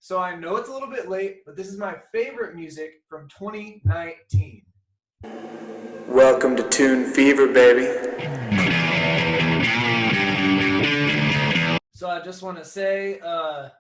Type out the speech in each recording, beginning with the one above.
So I know it's a little bit late, but this is my favorite music from 2019. Welcome to Tune Fever, baby. So I just want to say,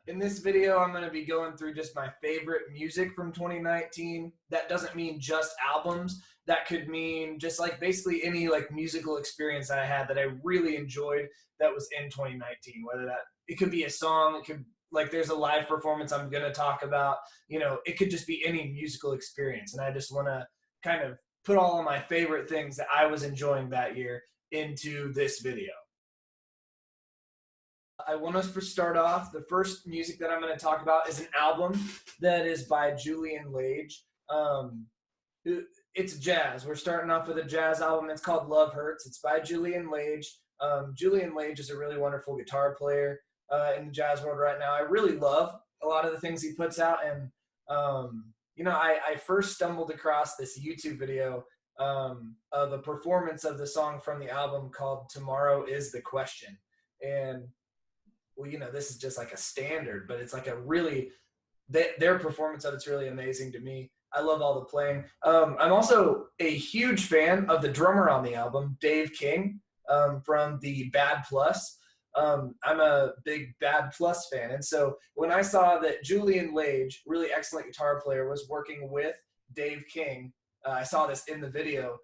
in this video, I'm going to be going through just my favorite music from 2019. That doesn't mean just albums. That could mean just like basically any like musical experience I had that I really enjoyed that was in 2019. Whether that, it could be a song, it could, like there's a live performance I'm going to talk about, you know, it could just be any musical experience. And I just want to kind of put all of my favorite things that I was enjoying that year into this video. I want us to start off. The first music that I'm going to talk about is an album that is by Julian Lage. It's jazz. We're starting off with a jazz album. It's called Love Hurts. It's by Julian Lage. Julian Lage is a really wonderful guitar player in the jazz world right now. I really love a lot of the things he puts out. And, you know, I first stumbled across this YouTube video of a performance of the song from the album called Tomorrow Is the Question. And well, you know, this is just like a standard, but it's like a really, their performance of it's really amazing to me. I love all the playing. I'm also a huge fan of the drummer on the album, Dave King, from the Bad Plus. I'm a big Bad Plus fan. And so when I saw that Julian Lage, really excellent guitar player, was working with Dave King, I saw this in the video.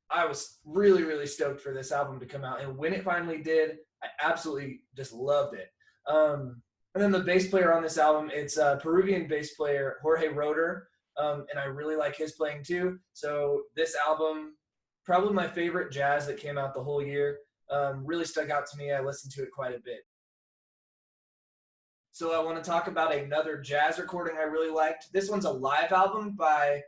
I was really, really stoked for this album to come out. And when it finally did, I absolutely just loved it. And then the bass player on this album, it's Peruvian bass player Jorge Roeder, and I really like his playing too. So this album, probably my favorite jazz that came out the whole year, really stuck out to me. I listened to it quite a bit. So I want to talk about another jazz recording I really liked. This one's a live album by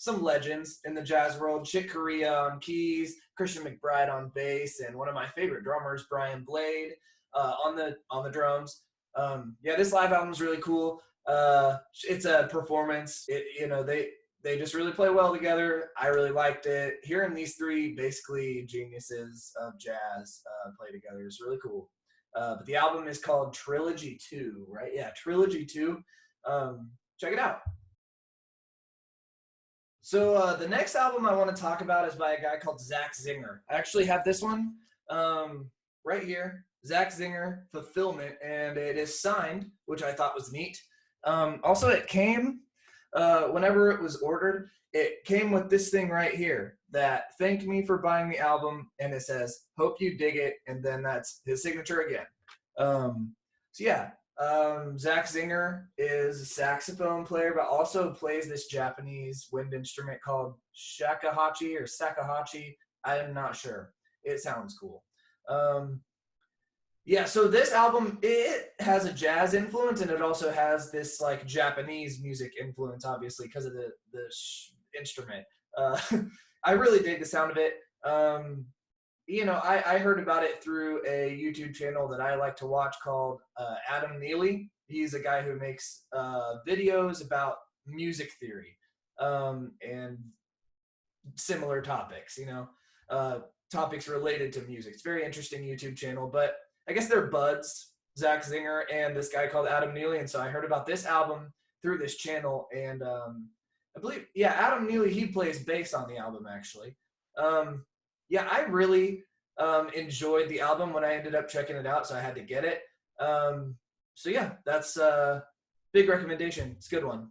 some legends in the jazz world. Chick Corea on keys, Christian McBride on bass, and one of my favorite drummers, Brian Blade, on the drums. Yeah, this live album is really cool. It's a performance. You know, they just really play well together. I really liked it. Hearing these three basically geniuses of jazz play together is really cool. But the album is called Trilogy 2, right? Yeah, Trilogy 2. Check it out. So the next album I want to talk about is by a guy called Zac Zinger. I actually have this one right here, Zac Zinger, Fulfillment, and it is signed, which I thought was neat. Also, it came, whenever it was ordered, it came with this thing right here that thanked me for buying the album, and it says, hope you dig it, and then that's his signature again. So yeah. Zac Zinger is a saxophone player, but also plays this Japanese wind instrument called shakuhachi or sakahachi. I'm not sure. It sounds cool. Yeah, so this album, it has a jazz influence, and it also has this like Japanese music influence, obviously, because of the instrument. I really dig the sound of it. You know, I heard about it through a YouTube channel that I like to watch called Adam Neely. He's a guy who makes videos about music theory and similar topics, you know, topics related to music. It's a very interesting YouTube channel, but I guess they're buds, Zac Zinger and this guy called Adam Neely. And so I heard about this album through this channel. And I believe, yeah, Adam Neely, he plays bass on the album, actually. Yeah, I really enjoyed the album when I ended up checking it out, so I had to get it. So yeah, that's a big recommendation. It's a good one.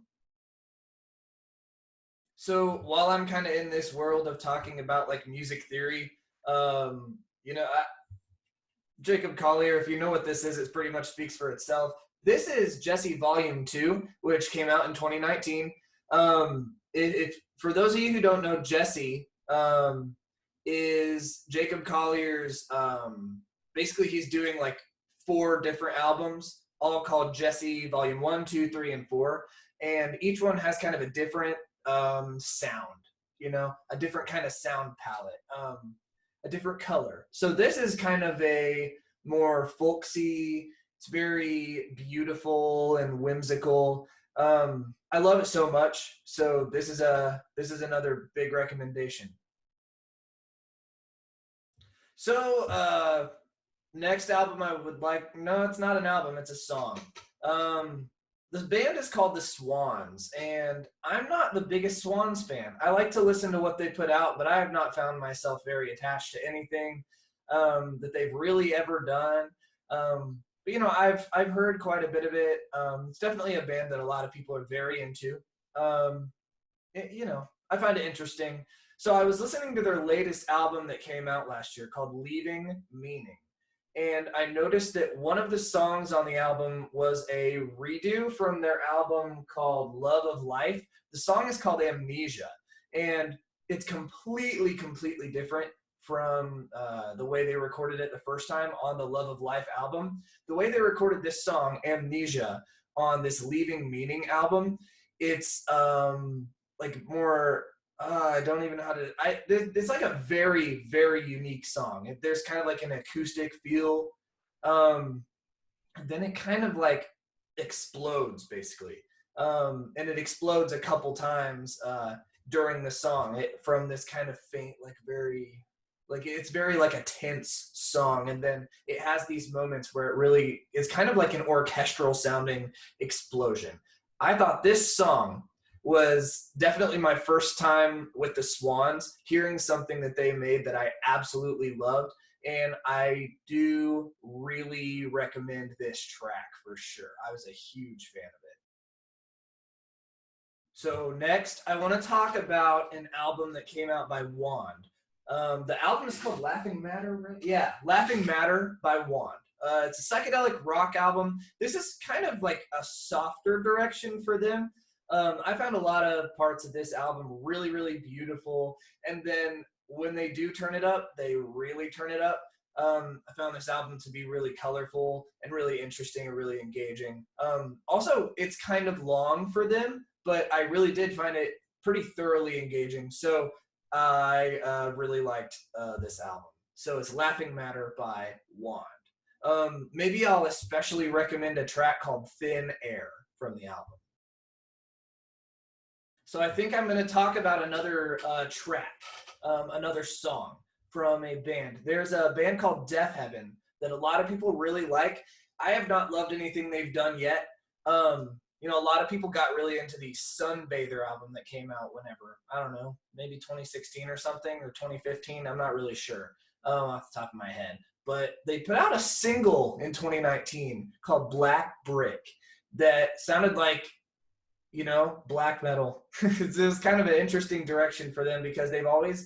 So while I'm kind of in this world of talking about like music theory, you know, Jacob Collier, if you know what this is, it pretty much speaks for itself. This is Jesse Volume 2, which came out in 2019. If for those of you who don't know, Jesse is Jacob Collier's, basically he's doing like 4 different albums, all called Jesse Volume 1, 2, 3, and 4. And each one has kind of a different sound, you know, a different kind of sound palette, a different color. So this is kind of a more folksy, it's very beautiful and whimsical. I love it so much. So this is another big recommendation. So next album I would like, no, it's not an album, it's a song. the band is called the Swans, and I'm not the biggest Swans fan. I like to listen to what they put out, but I have not found myself very attached to anything that they've really ever done. But you know, I've heard quite a bit of it. It's definitely a band that a lot of people are very into. You know, I find it interesting. So I was listening to their latest album that came out last year called Leaving Meaning. And I noticed that one of the songs on the album was a redo from their album called Love of Life. The song is called Amnesia. And it's completely different from the way they recorded it the first time on the Love of Life album. The way they recorded this song, Amnesia, on this Leaving Meaning album, it's like more I don't even know how to. It's like a very unique song. There's kind of like an acoustic feel, and then it kind of like explodes basically, and it explodes a couple times during the song. From this kind of faint, like very, like it's very like a tense song, and then it has these moments where it really is kind of like an orchestral sounding explosion. I thought this song was definitely my first time with the Swans, hearing something that they made that I absolutely loved. And I do really recommend this track for sure. I was a huge fan of it. So next, I want to talk about an album that came out by Wand. The album is called Laughing Matter, right? Yeah, Laughing Matter by Wand. It's a psychedelic rock album. This is kind of like a softer direction for them. I found a lot of parts of this album really beautiful. And then when they do turn it up, they really turn it up. I found this album to be really colorful and really interesting and really engaging. Also, it's kind of long for them, but I really did find it pretty thoroughly engaging. So I really liked this album. So it's Laughing Matter by Wand. Maybe I'll especially recommend a track called Thin Air from the album. So I think I'm going to talk about another track, another song from a band. There's a band called Deafheaven that a lot of people really like. I have not loved anything they've done yet. You know, a lot of people got really into the Sunbather album that came out whenever, I don't know, maybe 2016 or something, or 2015. I'm not really sure off the top of my head. But they put out a single in 2019 called Black Brick that sounded like, you know, black metal. It was kind of an interesting direction for them because they've always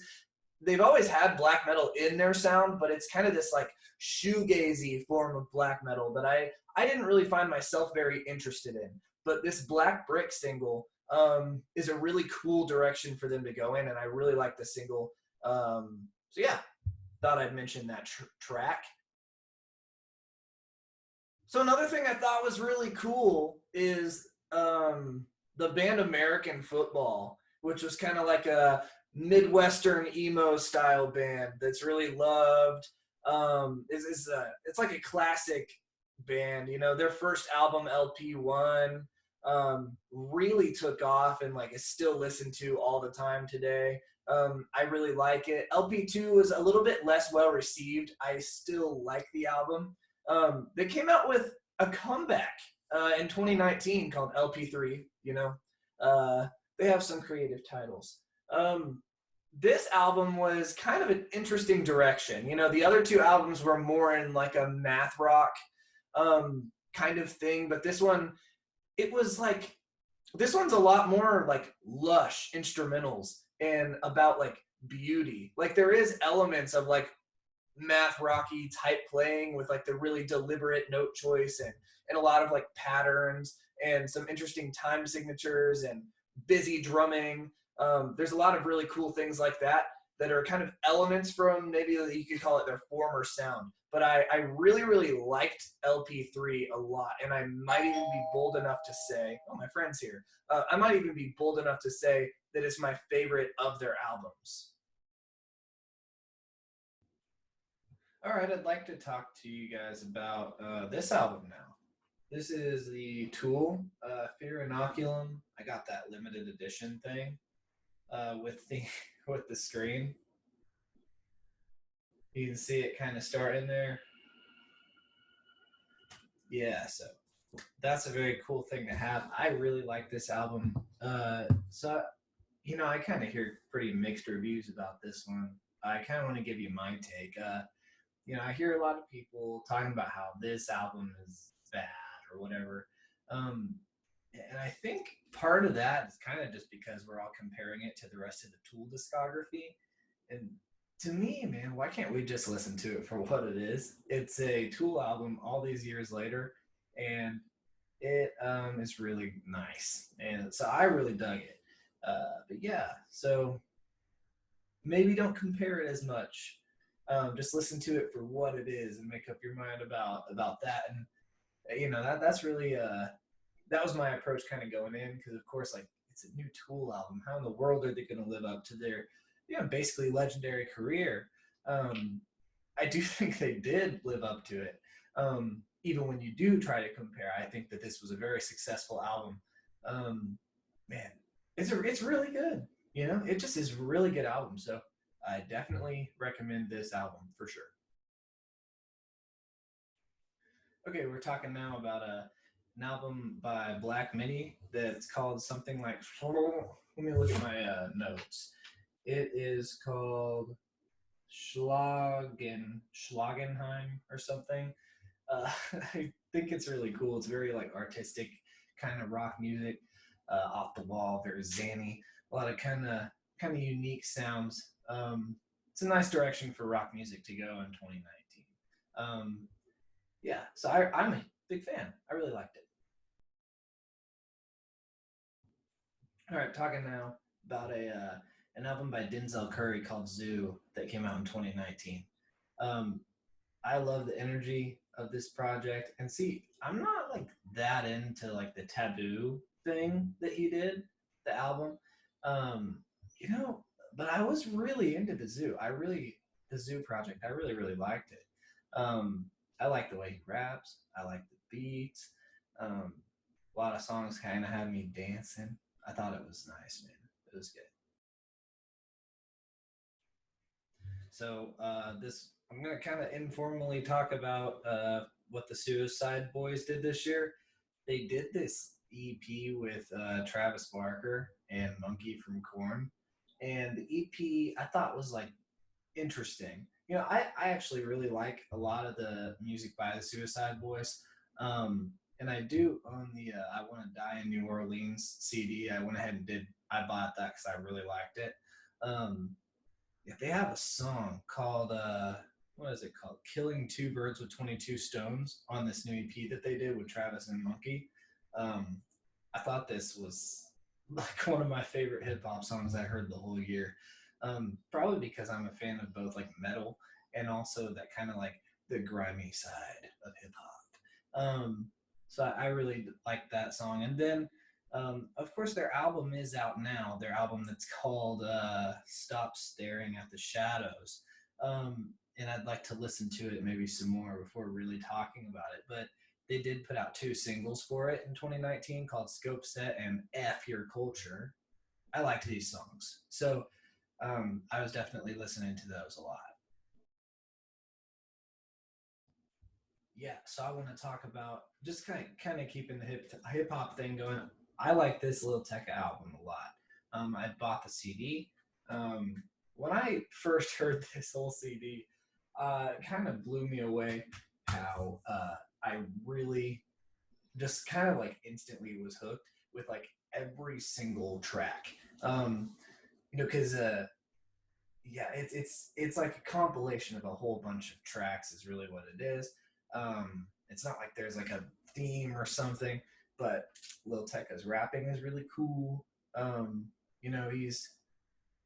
had black metal in their sound, but it's kind of this like shoegazy form of black metal that I didn't really find myself very interested in. But this Black Brick single is a really cool direction for them to go in, and I really like the single. So yeah, thought I'd mention that track. So another thing I thought was really cool is the band American Football, which was kind of like a Midwestern emo style band that's really loved. It's like a classic band. You know, their first album LP1 really took off and like is still listened to all the time today. I really like it. LP2 was a little bit less well received. I still like the album. They came out with a comeback in 2019 called LP3. You know, they have some creative titles. This album was kind of an interesting direction. You know, the other two albums were more in like a math rock kind of thing, but this one, it was like, this one's a lot more like lush instrumentals and about like beauty. Like there is elements of like math rocky type playing with like the really deliberate note choice and a lot of like patterns and some interesting time signatures and busy drumming. There's a lot of really cool things like that are kind of elements from maybe you could call it their former sound. But I really liked LP3 a lot, and I might even be bold enough to say, oh, my friend's here. I might even be bold enough to say that it's my favorite of their albums. All right, I'd like to talk to you guys about this album now. This is the Tool Fear Inoculum. I got that limited edition thing with the with the screen. You can see it kind of start in there. Yeah, so That's a very cool thing to have. I really like this album. So I kind of hear pretty mixed reviews about this one. I kind of want to give you my take. I hear a lot of people talking about how this album is bad or whatever. Um, and I think part of that is kind of just because we're all comparing it to the rest of the Tool discography. And to me, man, why can't we just listen to it for what it is? It's a Tool album all these years later, and it is really nice. And so I really dug it. But yeah, so maybe don't compare it as much. Just listen to it for what it is and make up your mind about that. And that's really that was my approach kind of going in, because of course, like, it's a new Tool album. How in the world are they going to live up to their basically legendary career? I do think they did live up to it. Even when you do try to compare, I think that this was a very successful album. Man, it's really good. It just is a really good album. So I definitely recommend this album for sure. Okay, we're talking now about an album by Black Midi that's called something like. Let me look at my notes. It is called Schlagenheim or something. I think it's really cool. It's very like artistic kind of rock music, off the wall, very zany. A lot of kind of unique sounds. It's a nice direction for rock music to go in 2019. Yeah, so I'm a big fan. I really liked it. All right, talking now about an album by Denzel Curry called Zoo that came out in 2019. Um, I love the energy of this project. And see, I'm not like that into like the Taboo thing that he did, the album. Um, but I was really into the Zoo project. I really, really liked it. I like the way he raps. I like the beats. A lot of songs kind of had me dancing. I thought it was nice, man. It was good. So this I'm gonna kind of informally talk about what the Suicide Boys did this year. They did this EP with Travis Barker and Monkey from Korn, and the EP I thought was like interesting. I actually really like a lot of the music by the Suicide Boys. And I do own the I Want to Die in New Orleans CD. I went ahead and I bought that because I really liked it. Yeah, they have a song called what is it called? Killing Two Birds with 22 Stones on this new EP that they did with Travis and Monkey. Um, I thought this was like one of my favorite hip hop songs I heard the whole year. Probably because I'm a fan of both like metal and also that kind of like the grimy side of hip hop. So I really like that song. And then of course, their album is out now. Their album that's called Stop Staring at the Shadows. And I'd like to listen to it maybe some more before really talking about it. But they did put out 2 singles for it in 2019 called Scope Set and F Your Culture. I liked these songs. So I was definitely listening to those a lot. Yeah, so I want to talk about just kind of keeping the hip hop thing going. I like this Lil Tecca album a lot. I bought the CD. When I first heard this whole CD, it kind of blew me away how I really just kind of like instantly was hooked with like every single track. Because yeah, it's like a compilation of a whole bunch of tracks is really what it is. It's not like there's like a theme or something, but Lil Tecca's rapping is really cool. He's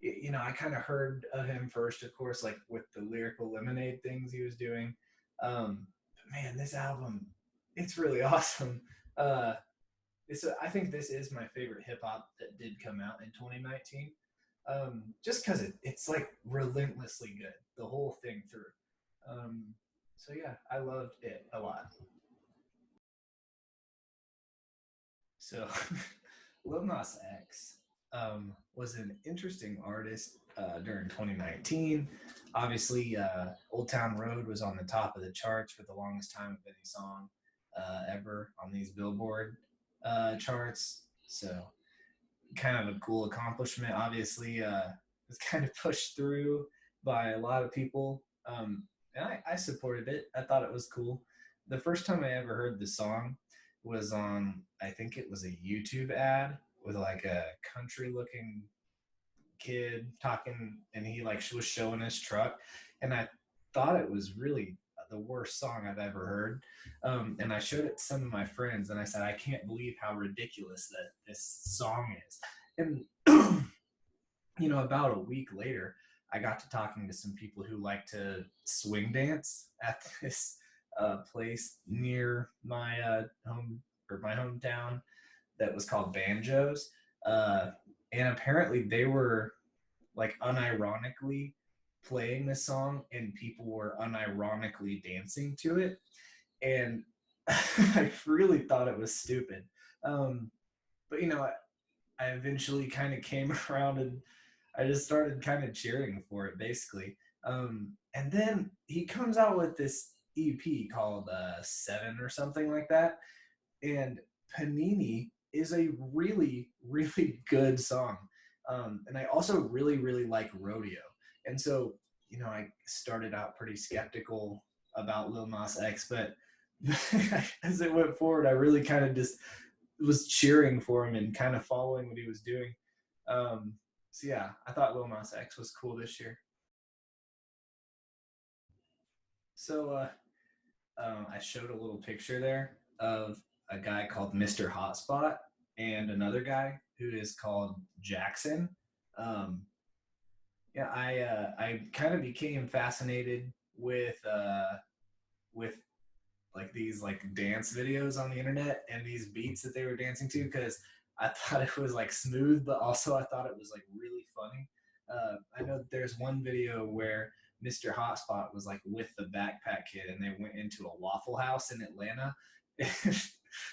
I kind of heard of him first, of course, like with the Lyrical Lemonade things he was doing. But man, this album, it's really awesome. I think this is my favorite hip hop that did come out in 2019. Just because it's like relentlessly good the whole thing through. So yeah, I loved it a lot. So Lil Nas X was an interesting artist during 2019. Obviously, Old Town Road was on the top of the charts for the longest time of any song. ever on these Billboard charts. So kind of a cool accomplishment. Obviously, it's kind of pushed through by a lot of people, and I supported it. I thought it was cool. The first time I ever heard the song was on, I think it was a YouTube ad with like a country-looking kid talking, and he like was showing his truck, and I thought it was really the worst song I've ever heard. And I showed it to some of my friends, and I said, I can't believe how ridiculous that this song is. And about a week later, I got to talking to some people who like to swing dance at this place near my my hometown that was called Banjos. And apparently they were like unironically playing this song, and people were unironically dancing to it. And I really thought it was stupid. But I eventually kind of came around, and I just started kind of cheering for it, basically. And then he comes out with this EP called Seven or something like that. And Panini is a really, really good song. And I also really, really like Rodeo. And so, I started out pretty skeptical about Lil Nas X, but as it went forward, I really kind of just was cheering for him and kind of following what he was doing. So yeah, I thought Lil Nas X was cool this year. So I showed a little picture there of a guy called Mr. Hotspot and another guy who is called Jackson. Um, yeah, I kind of became fascinated with like these like dance videos on the internet and these beats that they were dancing to, because I thought it was like smooth, but also I thought it was like really funny. I know there's one video where Mr. Hotspot was like with the backpack kid, and they went into a Waffle House in Atlanta.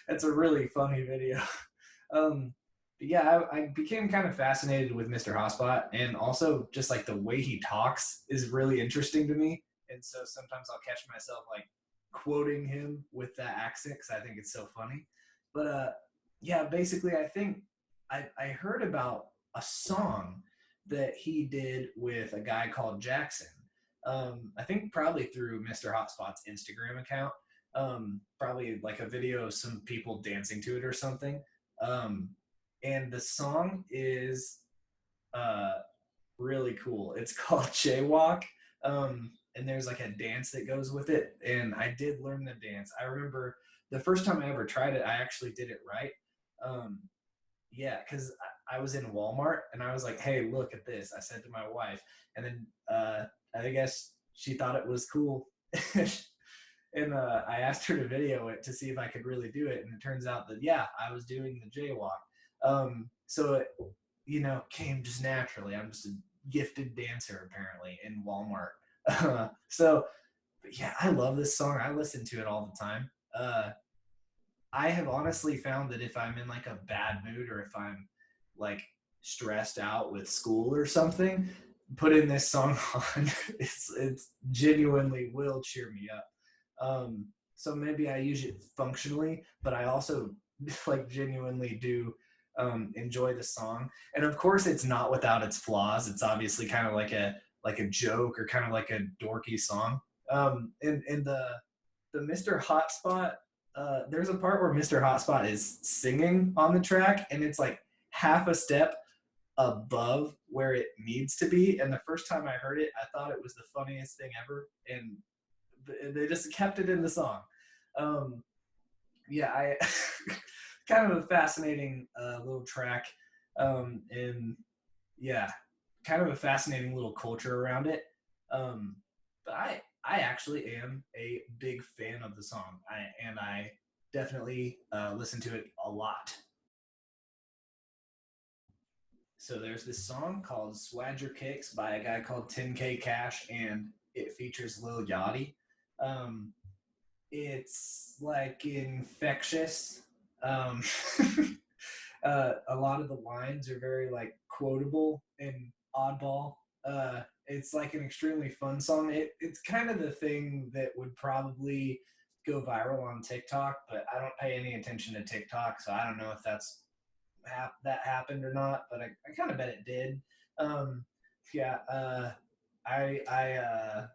That's a really funny video. But yeah, I became kind of fascinated with Mr. Hotspot, and also just like the way he talks is really interesting to me. And so sometimes I'll catch myself like quoting him with that accent because I think it's so funny. But yeah, basically, I think I heard about a song that he did with a guy called Jackson. I think probably through Mr. Hotspot's Instagram account. Probably like a video of some people dancing to it or something. And the song is uh, really cool. It's called Jaywalk. And there's like a dance that goes with it. And I did learn the dance. I remember the first time I ever tried it, I actually did it right. Yeah, because I was in Walmart and I was like, hey, look at this. I said to my wife. And then I guess she thought it was cool. And I asked her to video it to see if I could really do it. And it turns out that, yeah, I was doing the jaywalk. So it, came just naturally. I'm just a gifted dancer, apparently, in Walmart. So, but yeah, I love this song. I listen to it all the time. I have honestly found that if I'm in like a bad mood, or if I'm like stressed out with school or something, put in this song on. It's genuinely will cheer me up. So maybe I use it functionally, but I also like genuinely do enjoy the song. And of course, it's not without its flaws. It's obviously kind of like a joke, or kind of like a dorky song. And the Mr. Hotspot, there's a part where Mr. Hotspot is singing on the track, and it's like half a step above where it needs to be. And the first time I heard it, I thought it was the funniest thing ever, and they just kept it in the song. Yeah, I kind of a fascinating little track, and yeah, kind of a fascinating little culture around it. But I actually am a big fan of the song, and I definitely listen to it a lot. So there's this song called Swagger Kicks by a guy called 10K Cash, and it features Lil Yachty. Um, it's like infectious. Um, a lot of the lines are very like quotable and oddball. It's like an extremely fun song. It's kind of the thing that would probably go viral on TikTok, but I don't pay any attention to TikTok, so I don't know if that happened or not, but I kind of bet it did. Um, yeah, I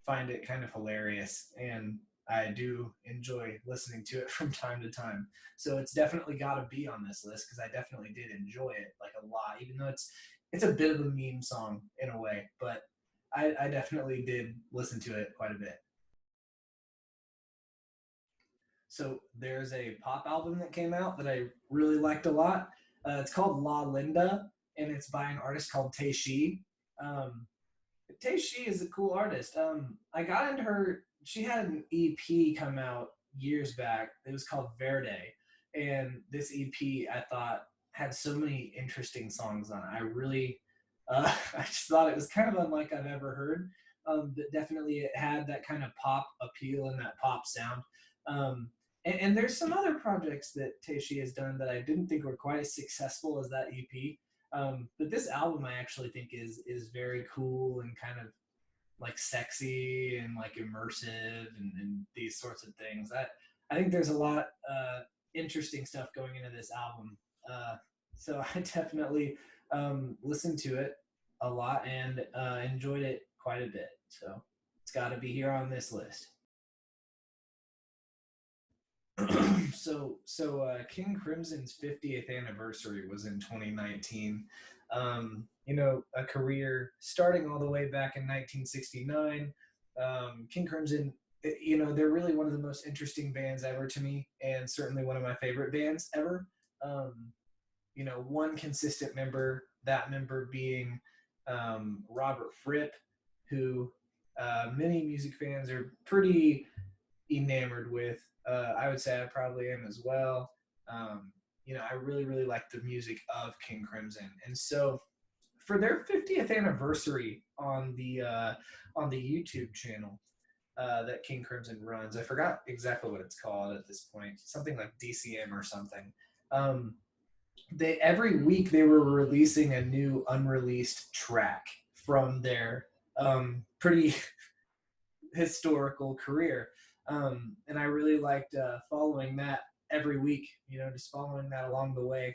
find it kind of hilarious, and I do enjoy listening to it from time to time. So it's definitely got to be on this list because I definitely did enjoy it like a lot, even though it's a bit of a meme song in a way, but I definitely did listen to it quite a bit. So there's a pop album that came out that I really liked a lot. It's called La Linda, and it's by an artist called Tei Shi. Um, Tei Shi is a cool artist. I got into her. She had an EP come out years back. It was called Verde, and this EP I thought had so many interesting songs on it. I really, I just thought it was kind of unlike I've ever heard. But definitely it had that kind of pop appeal and that pop sound. Um, and there's some other projects that Tei Shi has done that I didn't think were quite as successful as that EP. But this album I actually think is very cool and kind of like sexy and like immersive and these sorts of things. I think there's a lot interesting stuff going into this album. So I definitely listened to it a lot and enjoyed it quite a bit. So it's got to be here on this list. So King Crimson's 50th anniversary was in 2019. A career starting all the way back in 1969. King Crimson, they're really one of the most interesting bands ever to me, and certainly one of my favorite bands ever. One consistent member, that member being Robert Fripp, who many music fans are pretty enamored with. I would say I probably am as well. I really, really like the music of King Crimson, and so for their 50th anniversary on the YouTube channel that King Crimson runs, I forgot exactly what it's called at this point, something like DCM or something. They every week they were releasing a new unreleased track from their pretty historical career. And I really liked following that every week, just following that along the way.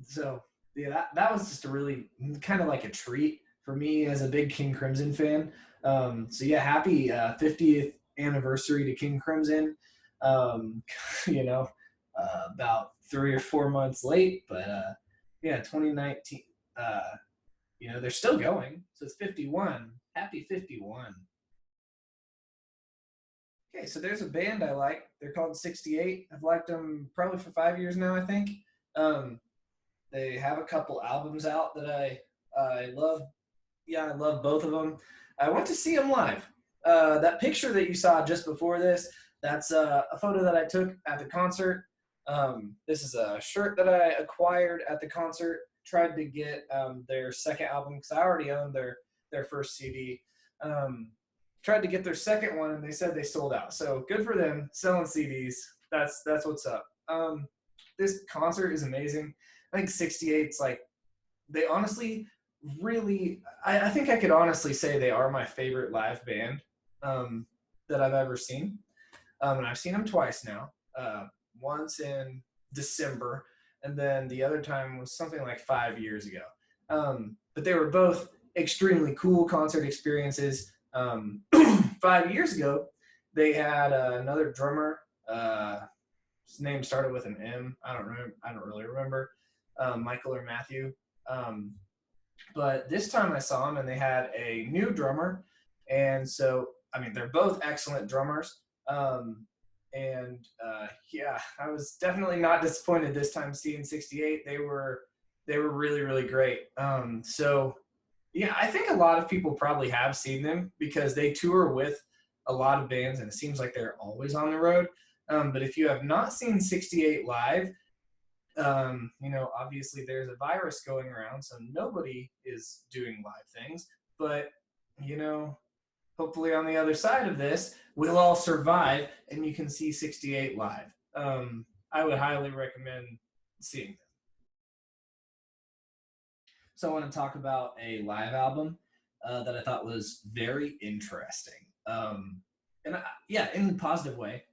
So yeah, that was just a really kind of like a treat for me as a big King Crimson fan. So yeah, happy 50th anniversary to King Crimson. Um, about 3 or 4 months late, but yeah, 2019. They're still going, so it's 51. Happy 51. Okay, so there's a band I like. They're called 68. I've liked them probably for 5 years now, I think. They have a couple albums out that I love. Yeah, I love both of them. I went to see them live. That picture that you saw just before this, that's a photo that I took at the concert. This is a shirt that I acquired at the concert. Tried to get their second album because I already owned their first CD. Tried to get their second one and they said they sold out. So good for them selling CDs. That's what's up. This concert is amazing. I think 68's like, they honestly really, I think I could honestly say they are my favorite live band that I've ever seen. And I've seen them twice now. Once in December, and then the other time was something like 5 years ago. But they were both extremely cool concert experiences. 5 years ago, they had another drummer. His name started with an M. I don't really remember. Michael or Matthew. But this time I saw them, and they had a new drummer. And so, they're both excellent drummers. Yeah, I was definitely not disappointed this time seeing 68. They were really, really great. So yeah, I think a lot of people probably have seen them because they tour with a lot of bands and it seems like they're always on the road. But if you have not seen 68 live, obviously there's a virus going around, so nobody is doing live things, but hopefully on the other side of this, we'll all survive and you can see 68 live. I would highly recommend seeing them. So I want to talk about a live album that I thought was very interesting. yeah, in a positive way.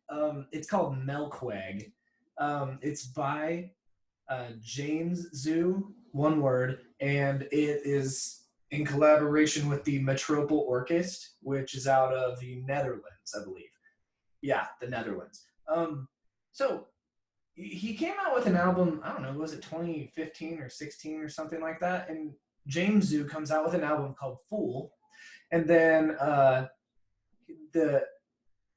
It's called Melkweg. It's by Jameszoo, one word, and it is in collaboration with the Metrople Orkest, which is out of the Netherlands, I believe. Yeah, the Netherlands. So he came out with an album, I don't know, was it 2015 or 16 or something like that? And Jameszoo comes out with an album called Fool. And then the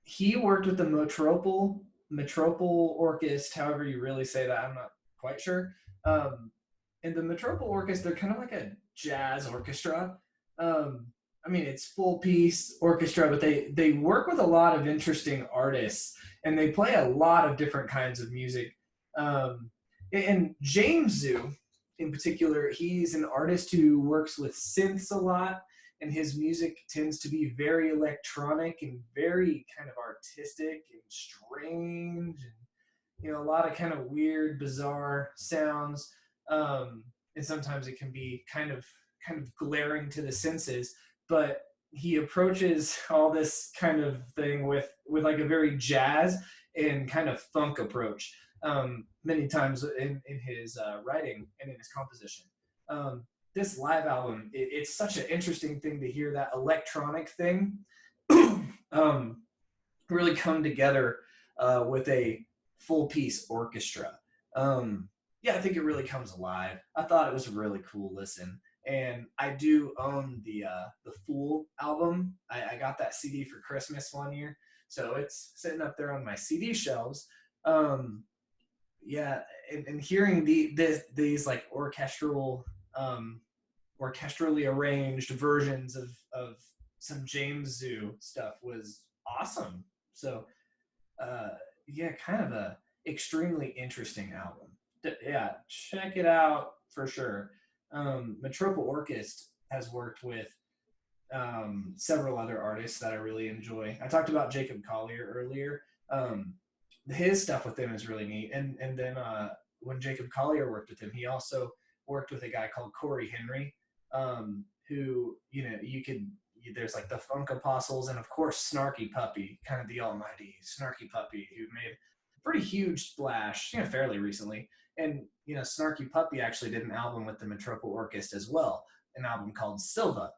he worked with the Metrople Orkest, however you really say that, I'm not quite sure. And the Metrople Orkest, they're kind of like a jazz orchestra. I mean, it's full piece orchestra, but they work with a lot of interesting artists, and they play a lot of different kinds of music. And Jameszoo, in particular, he's an artist who works with synths a lot, and his music tends to be very electronic and very kind of artistic and strange, and a lot of kind of weird, bizarre sounds. And sometimes it can be kind of glaring to the senses, but he approaches all this kind of thing with like a very jazz and kind of funk approach, many times in his writing and in his composition. This live album, it's such an interesting thing to hear that electronic thing really come together with a full piece orchestra. Yeah, I think it really comes alive. I thought it was a really cool listen. And I do own the Fool album. I got that CD for Christmas one year, so it's sitting up there on my CD shelves. Yeah, and hearing these like orchestrally arranged versions of some Jameszoo stuff was awesome. So yeah, kind of a extremely interesting album. Yeah, check it out for sure. Metrople Orkest has worked with several other artists that I really enjoy. I talked about Jacob Collier earlier. His stuff with them is really neat. And then when Jacob Collier worked with him, he also worked with a guy called Corey Henry, who, there's like the Funk Apostles, and of course Snarky Puppy, kind of the almighty Snarky Puppy, who made a pretty huge splash, fairly recently. And Snarky Puppy actually did an album with the Metrople Orkest as well, an album called Silva.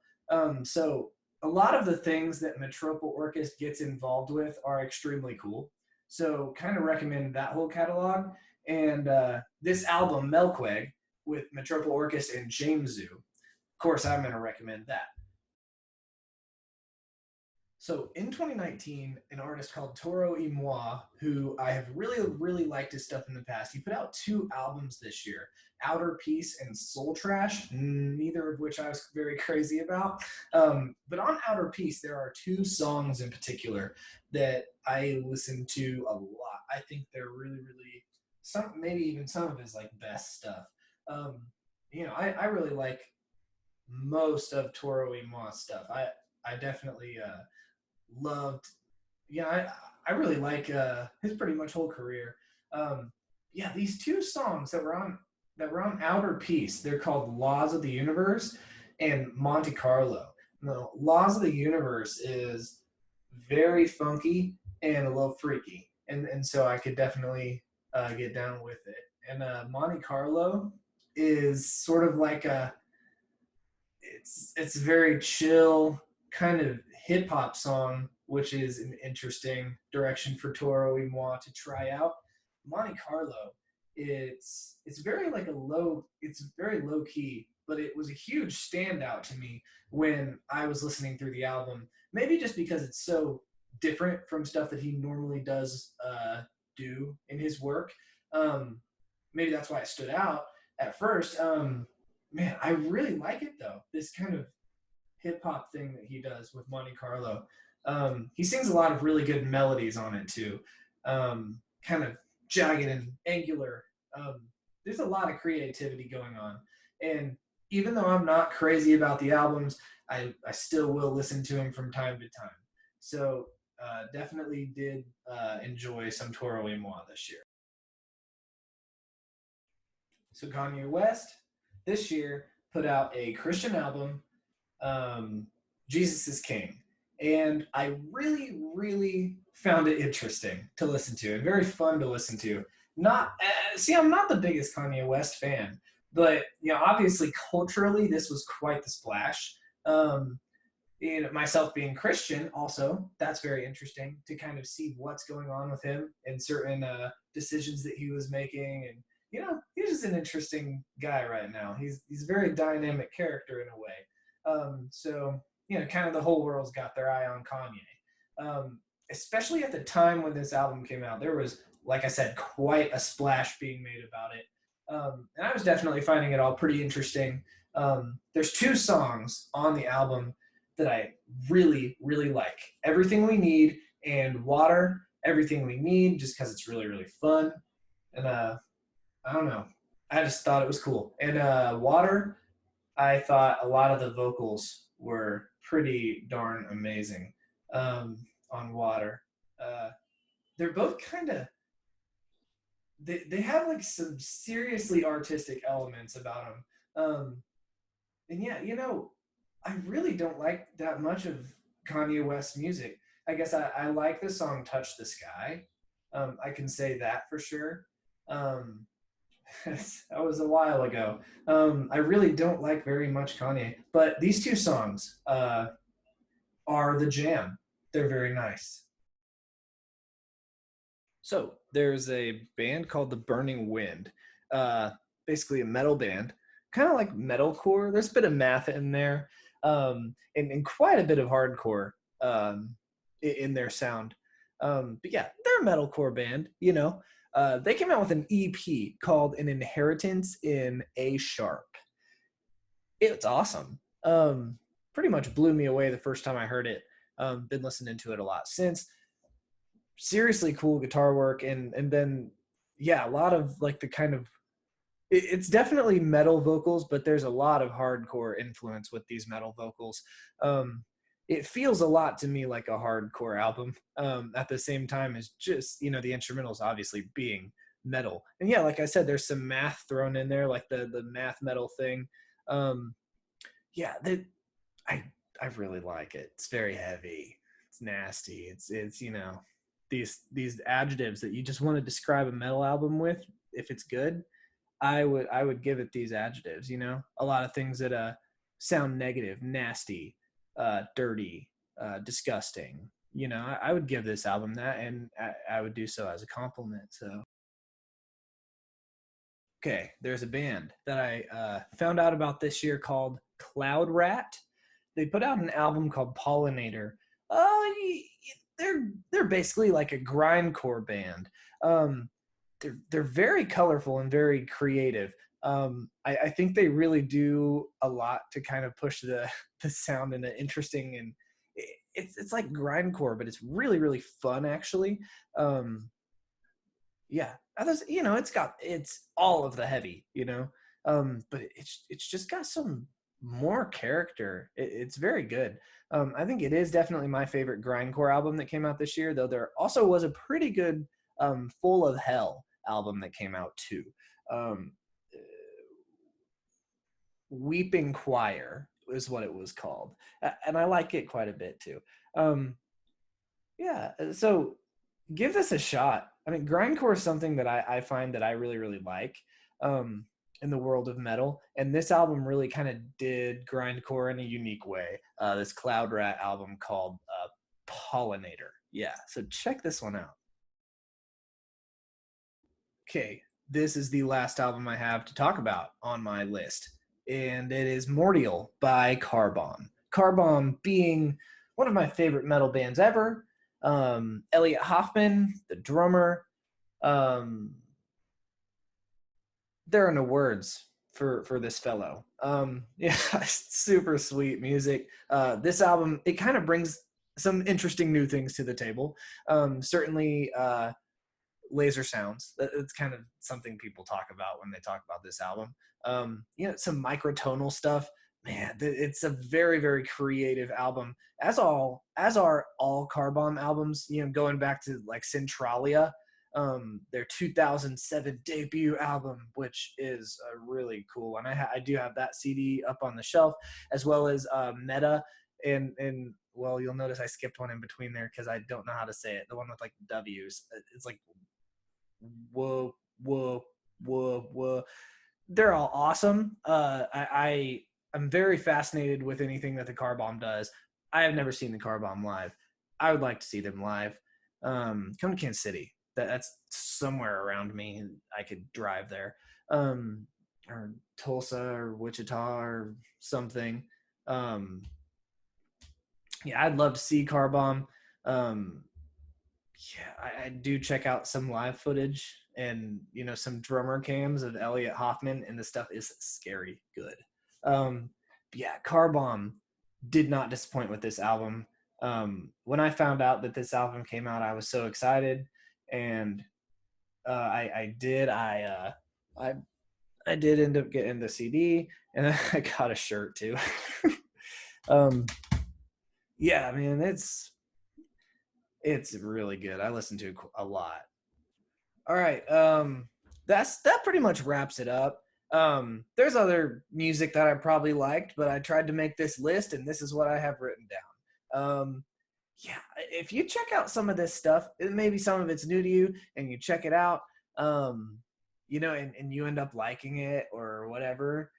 So a lot of the things that Metrople Orkest gets involved with are extremely cool. So kind of recommend that whole catalog. And this album, Melkweg, with Metrople Orkest and Jameszoo, of course, I'm going to recommend that. So in 2019, an artist called Toro Y Moi, who I have really, really liked his stuff in the past, he put out 2 albums this year, Outer Peace and Soul Trash, neither of which I was very crazy about. But on Outer Peace, there are 2 songs in particular that I listen to a lot. I think they're really, really, maybe even some of his like best stuff. I really like most of Toro Y Moi stuff. I definitely loved. I really like his pretty much whole career. Yeah, these 2 songs that were on Outer Peace, they're called Laws of the Universe and Monte Carlo. No, Laws of the Universe is very funky and a little freaky, and so I could definitely get down with it. And Monte Carlo is sort of like it's very chill kind of hip hop song, which is an interesting direction for Toro Y Moi to try out. Monte Carlo, it's very like it's very low key, but it was a huge standout to me when I was listening through the album. Maybe just because it's so different from stuff that he normally does do in his work. Maybe that's why it stood out at first. Man, I really like it though. This kind of hip hop thing that he does with Monte Carlo. He sings a lot of really good melodies on it too, kind of jagged and angular. There's a lot of creativity going on, and even though I'm not crazy about the albums, I still will listen to them from time to time. So definitely did enjoy some Toro Y Moi this year. So Kanye West this year put out a Christian album, Jesus is King. and I really, really found it interesting to listen to and very fun to listen to. Not see, I'm not the biggest Kanye West fan, but obviously culturally, this was quite the splash. Um, myself being Christian, also that's very interesting to kind of see what's going on with him and certain decisions that he was making, and he's just an interesting guy right now. He's a very dynamic character in a way. So kind of the whole world's got their eye on Kanye, especially at the time when this album came out. There was, like I said, quite a splash being made about it, and I was definitely finding it all pretty interesting. There's 2 songs on the album that I really, really like. Everything We Need and Water. Everything We Need, just because it's really, really fun. And I don't know. I just thought it was cool. And Water, I thought a lot of the vocals were pretty darn amazing on Water. They're both kind of, they have like some seriously artistic elements about them. And yeah, I really don't like that much of Kanye West's music. I guess I like the song Touch the Sky. I can say that for sure. That was a while ago. I really don't like very much Kanye, but these 2 songs are the jam. They're very nice. So there's a band called The Burning Wind, basically a metal band, kind of like metalcore. There's a bit of math in there, and quite a bit of hardcore in their sound. But yeah, they're a metalcore band, They came out with an EP called An Inheritance in A Sharp. It's awesome. Pretty much blew me away the first time I heard it. Been listening to it a lot since. Seriously cool guitar work, and then yeah, a lot of like the kind of, it's definitely metal vocals, but there's a lot of hardcore influence with these metal vocals. It feels a lot to me like a hardcore album, at the same time as just, the instrumentals obviously being metal. And yeah, like I said, there's some math thrown in there, like the math metal thing. Yeah, I really like it. It's very heavy. It's nasty. It's these adjectives that you just want to describe a metal album with. If it's good, I would give it these adjectives, a lot of things that sound negative, nasty, dirty, disgusting. I would give this album that, and I would do so as a compliment. So, okay, there's a band that I found out about this year called Cloud Rat. They put out an album called Pollinator. They're basically like a grindcore band. They're very colorful and very creative. I think they really do a lot to kind of push the sound in an interesting, and it's like grindcore, but it's really, really fun actually. Yeah, others, it's all of the heavy, but it's just got some more character. It's very good. I think it is definitely my favorite grindcore album that came out this year, though there also was a pretty good Full of Hell album that came out too. Weeping Choir is what it was called, and I like it quite a bit too. Yeah, so give this a shot. I mean, grindcore is something that I find that I really, really like in the world of metal, and this album really kind of did grindcore in a unique way. This Cloud Rat album called Pollinator. Yeah, so check this one out. Okay, this is the last album I have to talk about on my list, and it is Mordial by Carbon. Carbon being one of my favorite metal bands ever. Elliot Hoffman, the drummer. There are no words for this fellow. Yeah, super sweet music. This album, it kind of brings some interesting new things to the table. Certainly laser sounds. It's kind of something people talk about when they talk about this album. Some microtonal stuff. Man, it's a very, very creative album, as are all Carbon albums, going back to like Centralia, their 2007 debut album, which is a really cool one. I do have that CD up on the shelf, as well as Meta, and well, you'll notice I skipped one in between there because I don't know how to say it. The one with like W's. It's like whoa, whoa, whoa, whoa. They're all awesome. I'm very fascinated with anything that the Car Bomb does. I have never seen the Car Bomb live. I would like to see them live. Come to Kansas City. That's somewhere around me. I could drive there. Or Tulsa or Wichita or something. Yeah, I'd love to see Car Bomb. Yeah, I do check out some live footage and some drummer cams of Elliot Hoffman, and the stuff is scary good. Yeah, Car Bomb did not disappoint with this album. When I found out that this album came out, I was so excited, and I did end up getting the CD, and I got a shirt too. Yeah, man, it's really good. I listen to it a lot. All right, that pretty much wraps it up. There's other music that I probably liked, but I tried to make this list, and this is what I have written down. Yeah, if you check out some of this stuff, maybe some of it's new to you, and you check it out, and you end up liking it or whatever.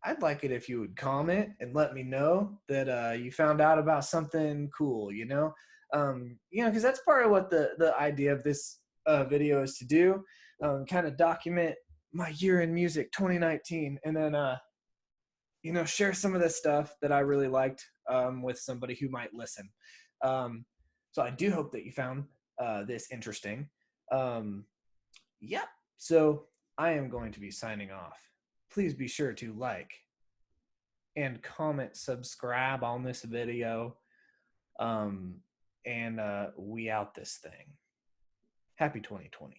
I'd like it if you would comment and let me know that you found out about something cool, because that's part of what the idea of this video is to do, kind of document my year in music 2019, and then share some of the stuff that I really liked with somebody who might listen. So I do hope that you found this interesting. Yeah, so I am going to be signing off. Please be sure to like and comment, subscribe on this video, and we out this thing. Happy 2020.